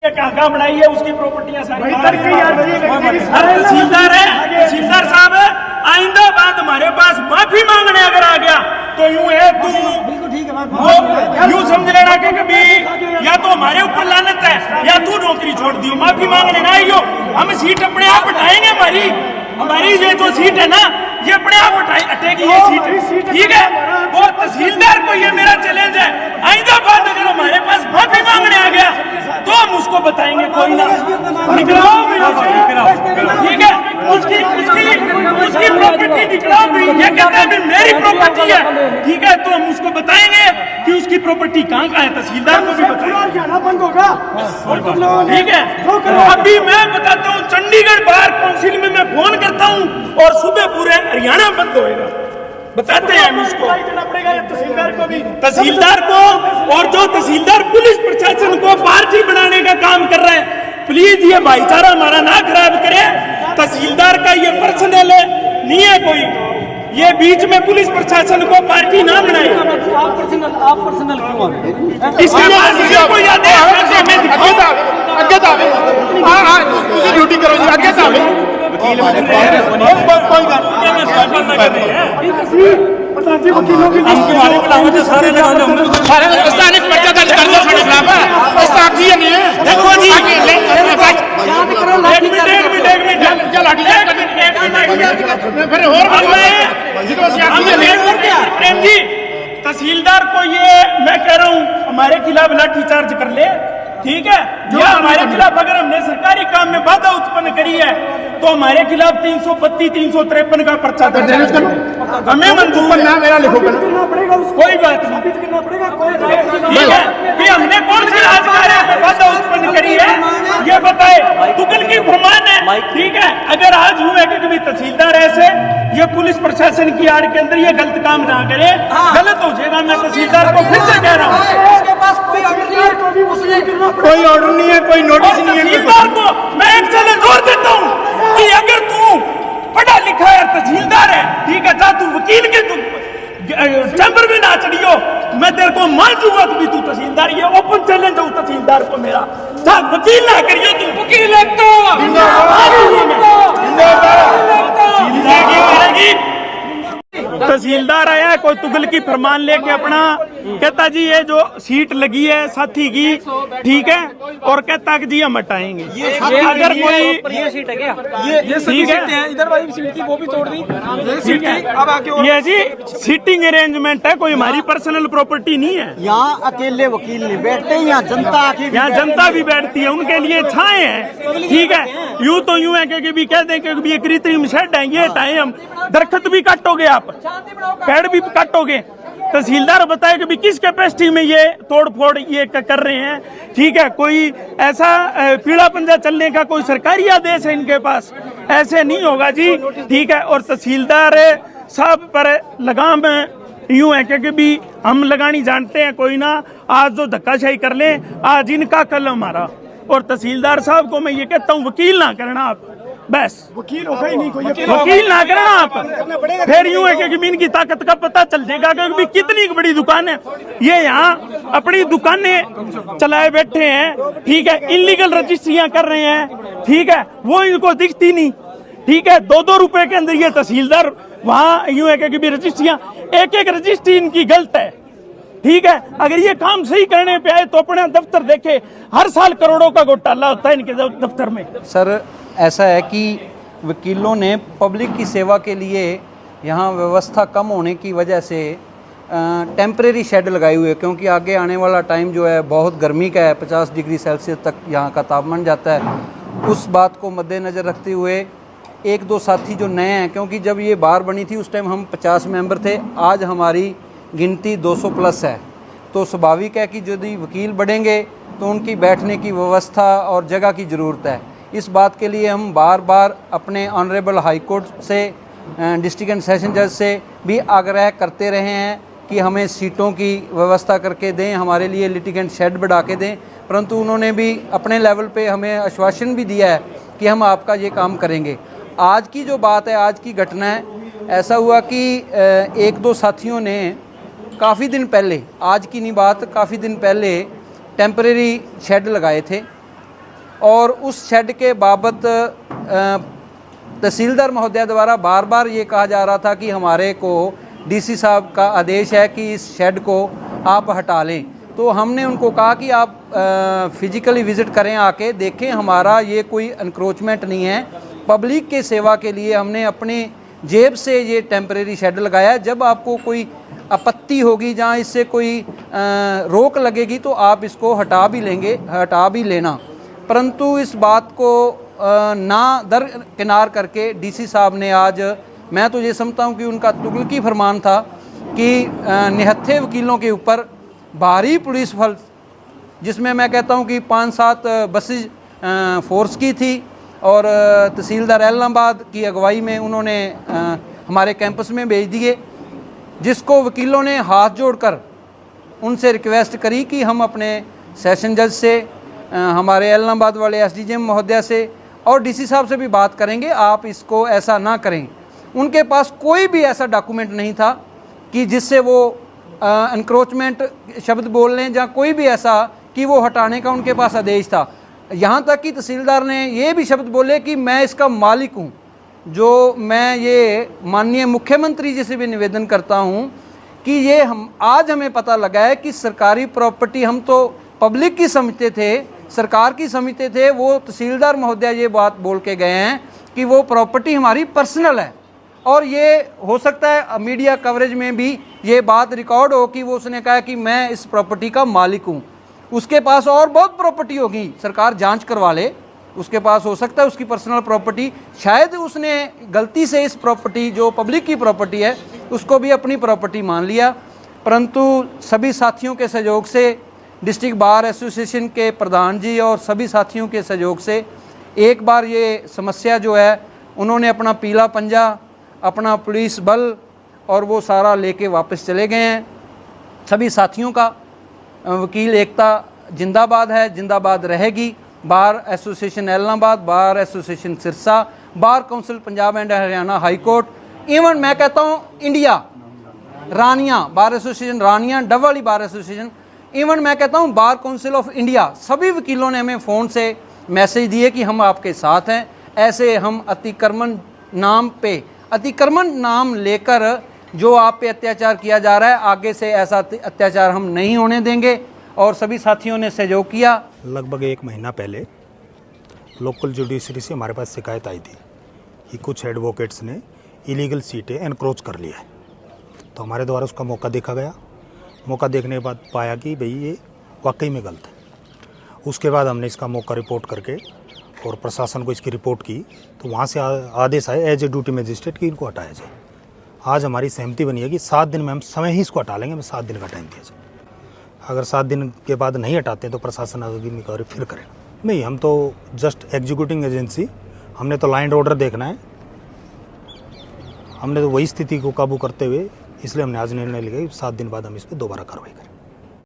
कहाँ बनाई है उसकी प्रॉपर्टियां सारी तहसीलदार है। तहसीलदार साहब आइंदा बात हमारे पास माफी मांगने अगर आ गया तो यूं है तुम यूं समझ लेना कि कभी या तो हमारे ऊपर लानत है या तू नौकरी छोड़ दियो। माफी मांगने ना आइयो, हम सीट अपने आप हटाएंगे। हमारी ये जो सीट है ना ये अपने आप हटेगी ये सीट, ठीक है। वो तहसीलदार को ये मेरा चैलेंज है, आइंदा बात अगर हमारे पास माफी मांगने आ गया तो हम उसको बताएंगे कोई ना निकलाओ, ठीक है। उसकी प्रॉपर्टी निकलाओ भी, ये कहता है मेरी प्रॉपर्टी है, ठीक है। तो हम उसको बताएंगे कि उसकी प्रॉपर्टी कहाँ है, तहसीलदार को भी बताएंगे, बंद होगा, ठीक है। अभी मैं बताता हूँ चंडीगढ़ बार काउंसिल में मैं फोन करता हूँ और सुबह पूरे हरियाणा बंद होएगा, बताते हैं हम इसको तहसीलदार को। और जो तहसीलदार पुलिस प्रशासन को पार्टी बनाने का काम कर रहे हैं, प्लीज ये भाईचारा हमारा ना खराब करे। तहसीलदार का ये पर्सनल नहीं है कोई, ये बीच में पुलिस प्रशासन को पार्टी ना बनाए। आप पर्सनल क्यों इसको याद है ड्यूटी करो आगे वकीलों की सारे स्थानिक पर्चा दर्ज कर दो साढ़े खिलाफ नहीं है। देखो जी तहसीलदार को ये मैं कह रहा हूँ हमारे खिलाफ लाठी चार्ज कर ले, ठीक है। या हमारे खिलाफ अगर हमने सरकारी काम में बाधा उत्पन्न करी है तो हमारे खिलाफ 332, 353 का पर्चा दर्ज हमें मंजूर ना मेरा लिखो कोई बात नहीं, ठीक है। कि हमने कौन सी राजकार्य में बाधा उत्पन्न करी है ये बताए, तुगल की फरमान है, ठीक है। अगर आज यूं है कि कभी तहसीलदार ऐसे ये पुलिस प्रशासन की आड़ के अंदर ये गलत काम ना करे, गलत हो जाएगा। मैं तहसीलदार को फिर से कह रहा हूँ कोई ऑर्डर नहीं है, कोई नोटिस नहीं है। तहसीलदार को मैं एक चैलेंज जोर देता हूँ कि अगर तू पढ़ा लिखा है तहसीलदार है, ठीक है, तू वकील के तू चैम्बर में ना चढ़ियो, मैं तेरे को मान दूंगा तू भी तू तहसीलदार। ये ओपन चैलेंज है तहसीलदार को मेरा, वकील ना करियो तू वकील तहसीलदार आया कोई तुगल की फरमान लेके अपना कहता जी ये जो सीट लगी है साथी की, ठीक है, और कहता कि जी हम हटाएंगे। अगर कोई ये सीट है क्या, ये ठीक है, इधर वाली सीट थी वो भी तोड़ दी, अब आके ये जी सीटिंग अरेंजमेंट है, कोई हमारी पर्सनल प्रॉपर्टी नहीं है। यहाँ अकेले वकील नहीं बैठते, यहाँ जनता भी बैठती है, उनके लिए छाए हैं, ठीक है। यूं तो यूं है कि भी कह दें कि ये कृत्रिम शेड है, ये हटाए हम, दरख्त भी काटोगे आप, पेड़ भी काटोगे। तहसीलदार बताए कि भी किस कैपेसिटी में ये तोड़ फोड़ ये कर रहे हैं, ठीक है। कोई ऐसा पीड़ा पंजा चलने का कोई सरकारी आदेश है इनके पास, ऐसे नहीं होगा जी, ठीक है। और तहसीलदार साहब पर लगाम यूं है कि भी हम लगानी जानते हैं, कोई ना आज जो धक्काशाही कर ले, आज इनका कल हमारा। और तहसीलदार साहब को मैं ये कहता हूँ वकील ना करना आप, बस वकील होगा ही नहीं कोई, वकील ना करना आप। फिर यूं है कि जमीन की ताकत का पता चल जाएगा कि कितनी बड़ी दुकान है ये, यहाँ अपनी दुकानें चलाए बैठे हैं, ठीक है, इलीगल रजिस्ट्रियां कर रहे हैं, ठीक है, वो इनको दिखती नहीं, ठीक है। 2-2 रुपए के अंदर ये तहसीलदार वहाँ यूं है कि रजिस्ट्रियां, एक रजिस्ट्री इनकी गलत है, ठीक है। अगर ये काम सही करने पे आए तो अपना दफ्तर देखे, हर साल करोड़ों का घोटाला होता है इनके दफ्तर में। सर ऐसा है कि वकीलों ने पब्लिक की सेवा के लिए यहाँ व्यवस्था कम होने की वजह से टेम्परेरी शेड लगाए हुए, क्योंकि आगे आने वाला टाइम जो है बहुत गर्मी का है, 50 डिग्री सेल्सियस तक यहाँ का तापमान जाता है। उस बात को मद्देनज़र रखते हुए 1-2 साथी जो नए हैं, क्योंकि जब ये बार बनी थी उस टाइम हम 50 मेंबर थे, आज हमारी गिनती 200 प्लस है, तो स्वाभाविक है कि यदि वकील बढ़ेंगे तो उनकी बैठने की व्यवस्था और जगह की ज़रूरत है। इस बात के लिए हम बार बार अपने ऑनरेबल हाई कोर्ट से, डिस्ट्रिक्ट एंड सेशन जज से भी आग्रह करते रहे हैं कि हमें सीटों की व्यवस्था करके दें, हमारे लिए लिटिगेंट शेड बढ़ा के दें, परंतु उन्होंने भी अपने लेवल पे हमें आश्वासन भी दिया है कि हम आपका ये काम करेंगे। आज की जो बात है, आज की घटना है, ऐसा हुआ कि 1-2 साथियों ने काफ़ी दिन पहले, आज की नहीं बात, काफ़ी दिन पहले टेम्परेरी शेड लगाए थे और उस शेड के बाबत तहसीलदार महोदय द्वारा बार बार ये कहा जा रहा था कि हमारे को डीसी साहब का आदेश है कि इस शेड को आप हटा लें। तो हमने उनको कहा कि आप फिजिकली विज़िट करें, आके देखें, हमारा ये कोई एनक्रोचमेंट नहीं है, पब्लिक के सेवा के लिए हमने अपने जेब से ये टेम्परेरी शेड लगाया। जब आपको कोई आपत्ति होगी, जहाँ इससे कोई रोक लगेगी, तो आप इसको हटा भी लेना। परंतु इस बात को ना दरकिनार करके डीसी साहब ने आज, मैं तो ये समझता हूँ कि उनका तुगलकी फरमान था कि निहत्थे वकीलों के ऊपर भारी पुलिस बल, जिसमें मैं कहता हूँ कि 5-7 बसेज फोर्स की थी और तहसीलदार एलनाबाद की अगुवाई में उन्होंने हमारे कैंपस में भेज दिए, जिसको वकीलों ने हाथ जोड़कर उनसे रिक्वेस्ट करी कि हम अपने सेशन जज से, हमारे एलनाबाद वाले एसडीजेएम महोदय से और डीसी साहब से भी बात करेंगे, आप इसको ऐसा ना करें। उनके पास कोई भी ऐसा डॉक्यूमेंट नहीं था कि जिससे वो एनक्रोचमेंट शब्द बोल लें, या कोई भी ऐसा कि वो हटाने का उनके पास आदेश था। यहाँ तक कि तहसीलदार ने ये भी शब्द बोले कि मैं इसका मालिक हूँ। जो मैं ये माननीय मुख्यमंत्री जी से भी निवेदन करता हूँ कि ये आज हमें पता लगा है कि सरकारी प्रॉपर्टी हम तो पब्लिक की समझते थे, सरकार की समझते थे, वो तहसीलदार महोदय ये बात बोल के गए हैं कि वो प्रॉपर्टी हमारी पर्सनल है। और ये हो सकता है मीडिया कवरेज में भी ये बात रिकॉर्ड हो कि वो उसने कहा कि मैं इस प्रॉपर्टी का मालिक हूँ। उसके पास और बहुत प्रॉपर्टी होगी, सरकार जांच करवा ले, उसके पास हो सकता है उसकी पर्सनल प्रॉपर्टी, शायद उसने गलती से इस प्रॉपर्टी जो पब्लिक की प्रॉपर्टी है उसको भी अपनी प्रॉपर्टी मान लिया। परंतु सभी साथियों के सहयोग से, डिस्ट्रिक्ट बार एसोसिएशन के प्रधान जी और सभी साथियों के सहयोग से एक बार ये समस्या जो है, उन्होंने अपना पीला पंजा, अपना पुलिस बल और वो सारा लेके वापस चले गए हैं। सभी साथियों का वकील एकता जिंदाबाद है, जिंदाबाद रहेगी। Bar association Ellenabad, bar association Sirsa, bar council Punjab and Haryana high court, even मैं कहता हूँ इंडिया, रानिया बार एसोसिएशन रानिया, डबल बार एसोसिएशन, इवन मैं कहता हूँ बार काउंसिल ऑफ इंडिया, सभी वकीलों ने हमें फ़ोन से मैसेज दिए कि हम आपके साथ हैं। ऐसे हम अतिक्रमण नाम लेकर जो आप पे अत्याचार किया जा रहा है, आगे से ऐसा अत्याचार हम नहीं होने देंगे। और सभी साथियों ने सहयोग किया। लगभग 1 महीना पहले लोकल जुडिशरी से हमारे पास शिकायत आई थी कि कुछ एडवोकेट्स ने इलीगल सीटें एनक्रोच कर लिया है। तो हमारे द्वारा उसका मौका देखा गया। मौका देखने के बाद पाया कि भाई ये वाकई में गलत है। उसके बाद हमने इसका मौका रिपोर्ट करके और प्रशासन को इसकी रिपोर्ट की, तो वहाँ से आदेश आए एज ए ड्यूटी मजिस्ट्रेट कि इनको हटाया जाए। आज हमारी सहमति बनी है कि 7 दिन में हम समय ही इसको हटा लेंगे, हमें 7 दिन का टाइम दिया जाए। अगर 7 दिन के बाद नहीं हटाते तो प्रशासन आगे कार्य फिर करेगा। नहीं, हम तो जस्ट एग्जीक्यूटिंग एजेंसी, हमने तो लॉ एंड ऑर्डर देखना है, हमने तो वही स्थिति को काबू करते हुए, इसलिए हमने आज निर्णय लिया कि 7 दिन बाद हम इस पर दोबारा कार्रवाई करें।